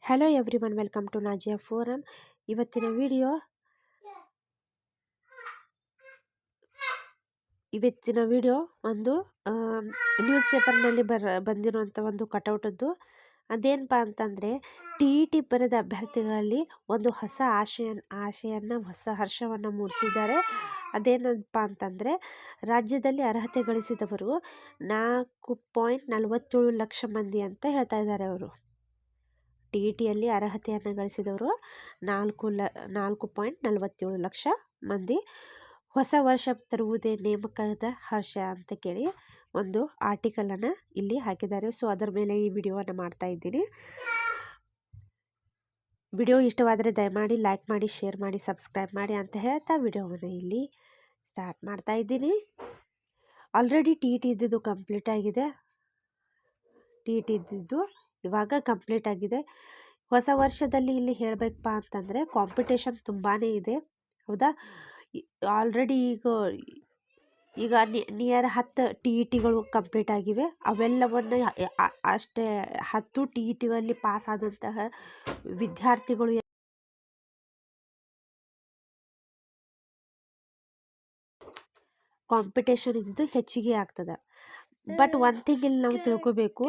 Hello everyone, welcome to Nazia forum. ಇವತ್ತಿನ video ಒಂದು news ಪೇಪರ್ನಲ್ಲಿ ಬಂದಿರುವಂಥ ಒಂದು ಕಟೌಟದ್ದು. ಅದೇನಪ್ಪ ಅಂತಂದರೆ, TET ಬರೆದ ಅಭ್ಯರ್ಥಿಗಳಲ್ಲಿ ಒಂದು ಹೊಸ ಹೊಸ ಹರ್ಷವನ್ನು ಮೂಡಿಸಿದ್ದಾರೆ. ಅದೇನಪ್ಪ ಅಂತಂದರೆ, ರಾಜ್ಯದಲ್ಲಿ ಅರ್ಹತೆ ಗಳಿಸಿದವರು 4.47 ಲಕ್ಷ ಮಂದಿ ಅಂತ ಹೇಳ್ತಾ ಇದ್ದಾರೆ. ಅವರು TETಯಲ್ಲಿ ಅರ್ಹತೆಯನ್ನು ಗಳಿಸಿದವರು 4.47 ಲಕ್ಷ ಮಂದಿ. ಹೊಸ ವರ್ಷ ತರುವುದೇ ನೇಮಕದ ಹರ್ಷ ಅಂತ ಕೇಳಿ ಒಂದು ಆರ್ಟಿಕಲನ್ನು ಇಲ್ಲಿ ಹಾಕಿದ್ದಾರೆ. ಸೊ ಅದರ ಮೇಲೆ ಈ ವಿಡಿಯೋವನ್ನು ಮಾಡ್ತಾ ಇದ್ದೀನಿ. ವಿಡಿಯೋ ಇಷ್ಟವಾದರೆ ದಯಮಾಡಿ ಲೈಕ್ ಮಾಡಿ, ಶೇರ್ ಮಾಡಿ, ಸಬ್ಸ್ಕ್ರೈಬ್ ಮಾಡಿ ಅಂತ ಹೇಳ್ತಾ ವಿಡಿಯೋವನ್ನು ಇಲ್ಲಿ ಸ್ಟಾರ್ಟ್ ಮಾಡ್ತಾ ಇದ್ದೀನಿ. ಆಲ್ರೆಡಿ TET ಇದ್ದಿದ್ದು ಕಂಪ್ಲೀಟ್ ಆಗಿದೆ. TET ಇದ್ದಿದ್ದು ಇವಾಗ ಕಂಪ್ಲೀಟ್ ಆಗಿದೆ. ಹೊಸ ವರ್ಷದಲ್ಲಿ ಇಲ್ಲಿ ಹೇಳಬೇಕಪ್ಪ ಅಂತಂದರೆ ಕಾಂಪಿಟೇಷನ್ ತುಂಬಾ ಇದೆ, ಹೌದಾ. ಆಲ್ರೆಡಿ ಈಗ ನಿಯರ್ 10 TETಗಳು ಕಂಪ್ಲೀಟ್ ಆಗಿವೆ. ಅವೆಲ್ಲವನ್ನು ಅಷ್ಟೇ 10 TETಗಳಲ್ಲಿ ಪಾಸ್ ಆದಂತಹ ವಿದ್ಯಾರ್ಥಿಗಳು ಕಾಂಪಿಟೇಷನ್ ಇದ್ದಿದ್ದು ಹೆಚ್ಚಿಗೆ ಆಗ್ತದೆ. ಬಟ್ ಒನ್ ಥಿಂಗ್ ಇಲ್ಲಿ ನಾವು ತಿಳ್ಕೋಬೇಕು,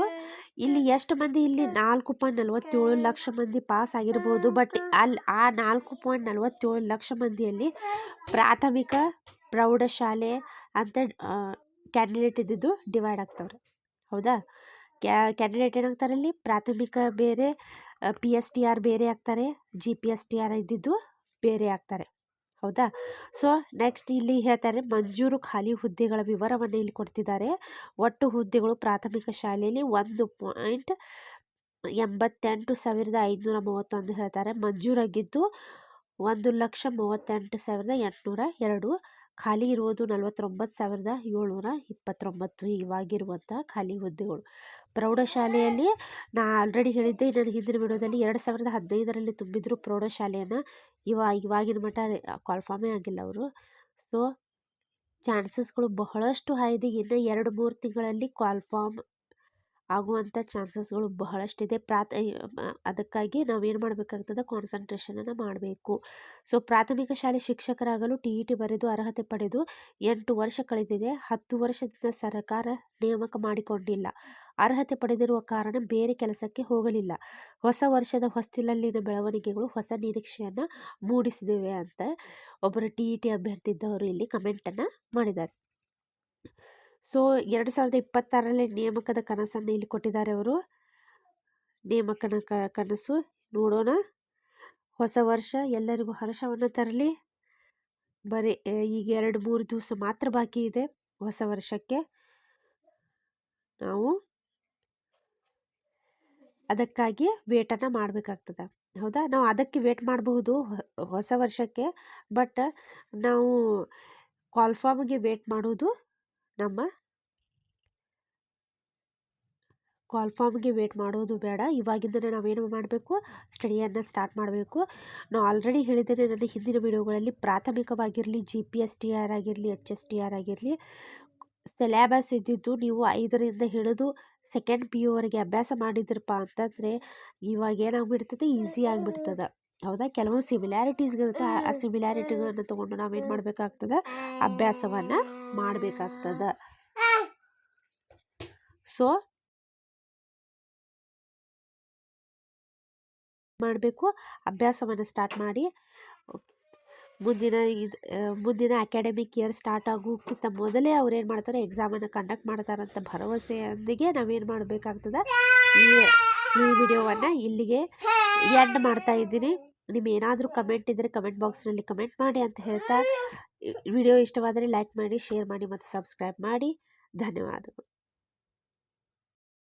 ಇಲ್ಲಿ ಎಷ್ಟು ಮಂದಿ ಇಲ್ಲಿ 4.47 ಲಕ್ಷ ಮಂದಿ ಪಾಸ್ ಆಗಿರ್ಬೋದು. ಬಟ್ ಆ 4.47 ಲಕ್ಷ ಮಂದಿಯಲ್ಲಿ ಪ್ರಾಥಮಿಕ, ಪ್ರೌಢಶಾಲೆ ಅಂತ ಕ್ಯಾಂಡಿಡೇಟ್ ಇದ್ದಿದ್ದು ಡಿವೈಡ್ ಆಗ್ತವ್ರೆ, ಹೌದಾ. ಕ್ಯಾಂಡಿಡೇಟ್ ಏನಾಗ್ತಾರೆ ಇಲ್ಲಿ, ಪ್ರಾಥಮಿಕ ಬೇರೆ, PSTR ಬೇರೆ ಆಗ್ತಾರೆ, GPSTR ಇದ್ದಿದ್ದು ಬೇರೆ ಆಗ್ತಾರೆ, ಹೌದಾ. ಸೊ ನೆಕ್ಸ್ಟ್ ಇಲ್ಲಿ ಹೇಳ್ತಾರೆ, ಮಂಜೂರು ಖಾಲಿ ಹುದ್ದೆಗಳ ವಿವರವನ್ನು ಇಲ್ಲಿ ಕೊಡ್ತಿದ್ದಾರೆ. ಒಟ್ಟು ಹುದ್ದೆಗಳು ಪ್ರಾಥಮಿಕ ಶಾಲೆಯಲ್ಲಿ 1,88,531 ಹೇಳ್ತಾರೆ. ಮಂಜೂರಾಗಿದ್ದು 1,38,802. ಖಾಲಿ ಇರುವುದು 49,729 ಇವಾಗಿರುವಂಥ ಖಾಲಿ ಹುದ್ದೆಗಳು. ಪ್ರೌಢಶಾಲೆಯಲ್ಲಿ ನಾ ಆಲ್ರೆಡಿ ಹೇಳಿದ್ದೆ ನನ್ನ ಹಿಂದಿನ ವಿಡಿಯೋದಲ್ಲಿ, 2015ರಲ್ಲಿ ತುಂಬಿದ್ರು ಪ್ರೌಢಶಾಲೆಯನ್ನು. ಇವಾಗಿನ ಮಟ್ಟ ಕಾಲ್ಫಾರ್ಮೇ ಆಗಿಲ್ಲ ಅವರು. ಸೊ ಚಾನ್ಸಸ್ಗಳು ಬಹಳಷ್ಟು ಇದೆ. ಇನ್ನು 2-3 ತಿಂಗಳಲ್ಲಿ ಕಾಲ್ಫಾರ್ಮ್ ಆಗುವಂಥ ಚಾನ್ಸಸ್ಗಳು ಬಹಳಷ್ಟಿದೆ. ಅದಕ್ಕಾಗಿ ನಾವೇನು ಮಾಡಬೇಕಾಗ್ತದೆ, ಕಾನ್ಸಂಟ್ರೇಷನನ್ನು ಮಾಡಬೇಕು. ಸೊ ಪ್ರಾಥಮಿಕ ಶಾಲೆ ಶಿಕ್ಷಕರಾಗಲು TET ಬರೆದು ಅರ್ಹತೆ ಪಡೆದು 8 ವರ್ಷ ಕಳೆದಿದೆ. 10 ವರ್ಷದಿಂದ ಸರ್ಕಾರ ನೇಮಕ ಮಾಡಿಕೊಂಡಿಲ್ಲ. ಅರ್ಹತೆ ಪಡೆದಿರುವ ಕಾರಣ ಬೇರೆ ಕೆಲಸಕ್ಕೆ ಹೋಗಲಿಲ್ಲ. ಹೊಸ ವರ್ಷದ ಹೊಸ್ತಿಲಲ್ಲಿನ ಬೆಳವಣಿಗೆಗಳು ಹೊಸ ನಿರೀಕ್ಷೆಯನ್ನು ಮೂಡಿಸಿದ್ದೇವೆ ಅಂತ ಒಬ್ಬರು TET ಅಭ್ಯರ್ಥಿ ಇದ್ದವರು ಇಲ್ಲಿ ಕಮೆಂಟನ್ನು ಮಾಡಿದ್ದಾರೆ. ಸೊ 2026ರಲ್ಲಿ ನೇಮಕದ ಕನಸನ್ನು ಇಲ್ಲಿ ಕೊಟ್ಟಿದ್ದಾರೆ ಅವರು. ನೇಮಕನ ಕನಸು ನೋಡೋಣ. ಹೊಸ ವರ್ಷ ಎಲ್ಲರಿಗೂ ಹರ್ಷವನ್ನು ತರಲಿ. ಬರೀ ಈಗ 2-3 ದಿವಸ ಮಾತ್ರ ಬಾಕಿ ಇದೆ ಹೊಸ ವರ್ಷಕ್ಕೆ. ನಾವು ಅದಕ್ಕಾಗಿ ವೇಟನ್ನು ಮಾಡಬೇಕಾಗ್ತದೆ, ಹೌದಾ. ನಾವು ಅದಕ್ಕೆ ವೇಟ್ ಮಾಡಬಹುದು ಹೊಸ ವರ್ಷಕ್ಕೆ. ಬಟ್ ನಾವು ಕಾಲ್ಫಾರ್ಮ್ಗೆ ವೇಟ್ ಮಾಡೋದು ಬೇಡ. ಇವಾಗಿಂದನೇ ನಾವೇನು ಮಾಡಬೇಕು, ಸ್ಟಡಿಯನ್ನು ಸ್ಟಾರ್ಟ್ ಮಾಡಬೇಕು. ನಾವು ಆಲ್ರೆಡಿ ಹೇಳಿದ್ದೇನೆ ನನ್ನ ಹಿಂದಿನ ವಿಡಿಯೋಗಳಲ್ಲಿ, ಪ್ರಾಥಮಿಕವಾಗಿರಲಿ, GPSTR ಆಗಿರಲಿ, HSTR ಆಗಿರಲಿ, ಸಿಲೆಬಸ್ ಇದ್ದಿದ್ದು ನೀವು 5ರಿಂದ ಹಿಡಿದು 2nd PU ವರೆಗೆ ಅಭ್ಯಾಸ ಮಾಡಿದ್ರಪ್ಪ ಅಂತಂದರೆ ಇವಾಗ ಏನಾಗ್ಬಿಡ್ತದೆ, ಈಸಿ ಆಗಿಬಿಡ್ತದೆ, ಹೌದಾ. ಕೆಲವು ಸಿಮಿಲ್ಯಾರಿಟೀಸ್ಗಳಿರುತ್ತೆ. ಆ ಸಿಮಿಲ್ಯಾರಿಟಿಗಳನ್ನು ತೊಗೊಂಡು ನಾವೇನು ಮಾಡಬೇಕಾಗ್ತದೆ, ಅಭ್ಯಾಸವನ್ನು ಮಾಡಬೇಕಾಗ್ತದೆ. ಸೊ ಮಾಡಬೇಕು, ಅಭ್ಯಾಸವನ್ನು ಸ್ಟಾರ್ಟ್ ಮಾಡಿ. ಮುಂದಿನ ಅಕಾಡೆಮಿಕ್ ಇಯರ್ ಸ್ಟಾರ್ಟ್ ಆಗೋಕ್ಕಿಂತ ಮೊದಲೇ ಅವ್ರು ಏನು ಮಾಡ್ತಾರೆ, ಎಕ್ಸಾಮನ್ನು ಕಂಡಕ್ಟ್ ಮಾಡ್ತಾರಂತ ಭರವಸೆಯೊಂದಿಗೆ ನಾವೇನು ಮಾಡಬೇಕಾಗ್ತದೆ, ಈ ವಿಡಿಯೋವನ್ನು ಇಲ್ಲಿಗೆ ಎಂಡ್ ಮಾಡ್ತಾ ಇದ್ದೀನಿ. ನಿಮ್ಗೇನಾದರೂ ಕಮೆಂಟ್ ಇದ್ದರೆ ಕಮೆಂಟ್ ಬಾಕ್ಸ್ನಲ್ಲಿ ಕಮೆಂಟ್ ಮಾಡಿ ಅಂತ ಹೇಳ್ತಾ, ವಿಡಿಯೋ ಇಷ್ಟವಾದರೆ ಲೈಕ್ ಮಾಡಿ, ಶೇರ್ ಮಾಡಿ ಮತ್ತು ಸಬ್ಸ್ಕ್ರೈಬ್ ಮಾಡಿ. ಧನ್ಯವಾದಗಳು.